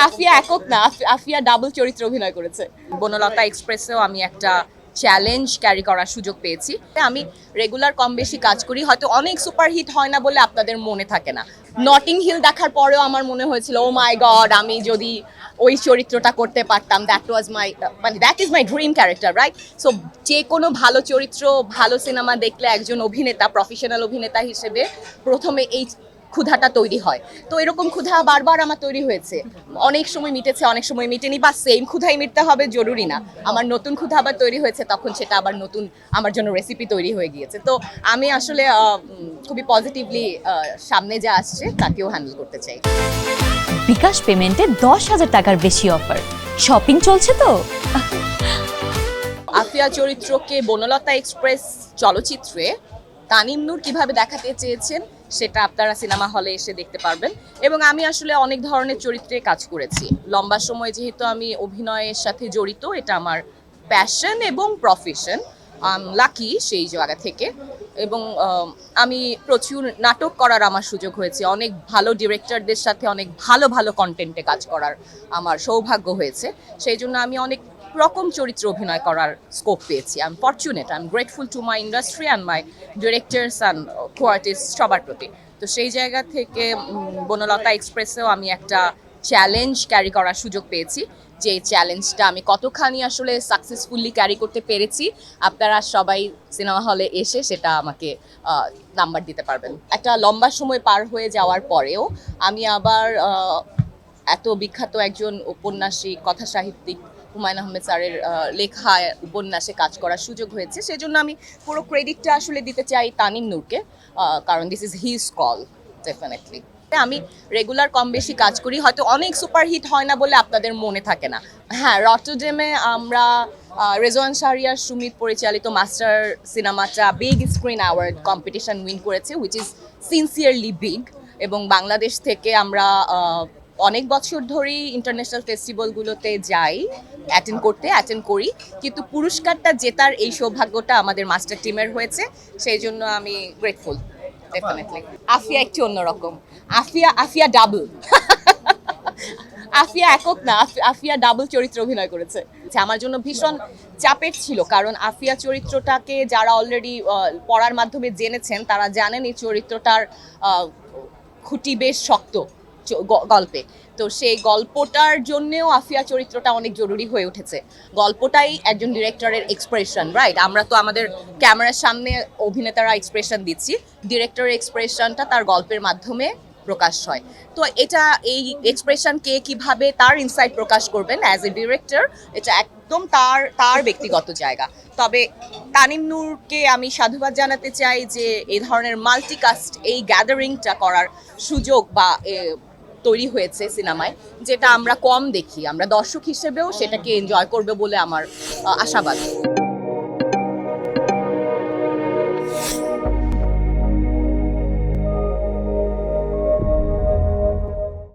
আফিয়া একক না, আফিয়া ডাবল চরিত্রে অভিনয় করেছে। বনলতা এক্সপ্রেসেও আমি একটা চ্যালেঞ্জ ক্যারি করার সুযোগ পেয়েছি। আমি রেগুলার কম বেশি কাজ করি, হয়তো অনেক সুপারহিট হয় না বলে আপনাদের মনে থাকে না। নটিং হিল দেখার পরেও আমার মনে হয়েছিল ও মাই গড, আমি যদি ওই চরিত্রটা করতে পারতাম, that is my dream character, right? So যে কোনো ভালো চরিত্র, ভালো সিনেমা দেখলে একজন অভিনেতা, প্রফেশনাল অভিনেতা হিসেবে প্রথমে এই ক্ষুধাটা তৈরি হয়। তো এরকম ক্ষুধা বারবার আমার তৈরি হয়েছে, অনেক সময় মিটেছে, অনেক সময় মিটেনি, বা সেম ক্ষুধাই মিটতে হবে জরুরি না। আমার নতুন ক্ষুধা আবার তৈরি হয়েছে, তখন সেটা আবার নতুন আমার জন্য রেসিপি তৈরি হয়ে গিয়েছে। তো আমি আসলে খুবই পজিটিভলি সামনে যা আসছে তাকেও হ্যান্ডেল করতে চাই। বিকাশ পেমেন্টে 10,000 টাকার বেশি অফার, শপিং চলছে তো। আফিয়া চরিত্রকে বনলতা এক্সপ্রেস চলচ্চিত্রে তানিম নূর কিভাবে দেখাতে চেয়েছেন সেটা আপনারা সিনেমা হলে এসে দেখতে পারবেন। এবং আমি আসলে অনেক ধরনের চরিত্রে কাজ করেছি, লম্বা সময় যেহেতু আমি অভিনয়ের সাথে জড়িত, এটা আমার প্যাশন এবং প্রফেশন। লাকি সেই জায়গা থেকে। এবং আমি প্রচুর নাটক করার আমার সুযোগ হয়েছে, অনেক ভালো ডিরেক্টরদের সাথে অনেক ভালো ভালো কন্টেন্টে কাজ করার আমার সৌভাগ্য হয়েছে। সেই জন্য আমি অনেক রকম চরিত্র অভিনয় করার স্কোপ পেয়েছি। I am fortunate, I am grateful to my industry and my directors and co-artist, সবার প্রতি। তো সেই জায়গা থেকে বনলতা এক্সপ্রেসেও আমি একটা চ্যালেঞ্জ ক্যারি করার সুযোগ পেয়েছি। যে চ্যালেঞ্জটা আমি কতখানি আসলে সাকসেসফুলি ক্যারি করতে পেরেছি, আপনারা সবাই সিনেমা হলে এসে সেটা আমাকে নাম্বার দিতে পারবেন। একটা লম্বা সময় পার হয়ে যাওয়ার পরেও আমি আবার এত বিখ্যাত একজন ঔপন্যাসিক, কথা সাহিত্যিক হুমায়ুন আহমেদ স্যারের লেখা উপন্যাসে কাজ করার সুযোগ হয়েছে। সেজন্য আমি পুরো ক্রেডিটটা আসলে দিতে চাই তানিম নূরকে, কারণ this is his call, definitely. আমি রেগুলার কম বেশি কাজ করি, হয়তো অনেক সুপারহিট হয় না বলে আপনাদের মনে থাকে না। হ্যাঁ, রটরডেমে আমরা রেজওয়ান শাহরিয়ার সুমিত পরিচালিত মাস্টার সিনেমাটা big screen award competition win করেছে, হুইচ ইজ সিনসিয়ারলি বিগ। এবং বাংলাদেশ থেকে আমরা অনেক বছর ধরেই ইন্টারন্যাশনাল ফেস্টিভ্যালগুলোতে যাই অ্যাটেন্ড করি, কিন্তু পুরস্কারটা জেতার এই সৌভাগ্যটা আমাদের মাস্টার টিমের হয়েছে। সেই জন্য আমি গ্রেটফুল, ডেফিনেটলি। আফিয়া একটু অন্যরকম, আফিয়া ডাবল। আফিয়া একক না, আফিয়া ডাবল চরিত্রে অভিনয় করেছে। আমার জন্য ভীষণ চাপের ছিল, কারণ আফিয়া চরিত্রটাকে যারা অলরেডি পড়ার মাধ্যমে জেনেছেন তারা জানেন এই চরিত্রটার খুঁটি বেশ শক্ত গল্পে। তো সেই গল্পটার জন্যেও আফিয়া চরিত্রটা অনেক জরুরি হয়ে উঠেছে। গল্পটাই একজন ডিরেক্টরের এক্সপ্রেশন, রাইট? আমরা তো আমাদের ক্যামেরার সামনে অভিনেতারা এক্সপ্রেশন দিচ্ছি, ডিরেক্টরের এক্সপ্রেশনটা তার গল্পের মাধ্যমে প্রকাশ হয়। তো এটা এই এক্সপ্রেশন কে কিভাবে তার ইনসাইট প্রকাশ করবেন অ্যাজ এ ডিরেক্টর, এটা একদম তার ব্যক্তিগত জায়গা। তবে তানিম নূরকে আমি সাধুবাদ জানাতে চাই যে এই ধরনের মাল্টিকাস্ট এই গ্যাদারিংটা করার সুযোগ বা তৈরি হয়েছে সিনেমায়, যেটা আমরা কম দেখি। আমরা দর্শক হিসেবেও সেটাকে এনজয় করবে বলে আমার আশাবাদ।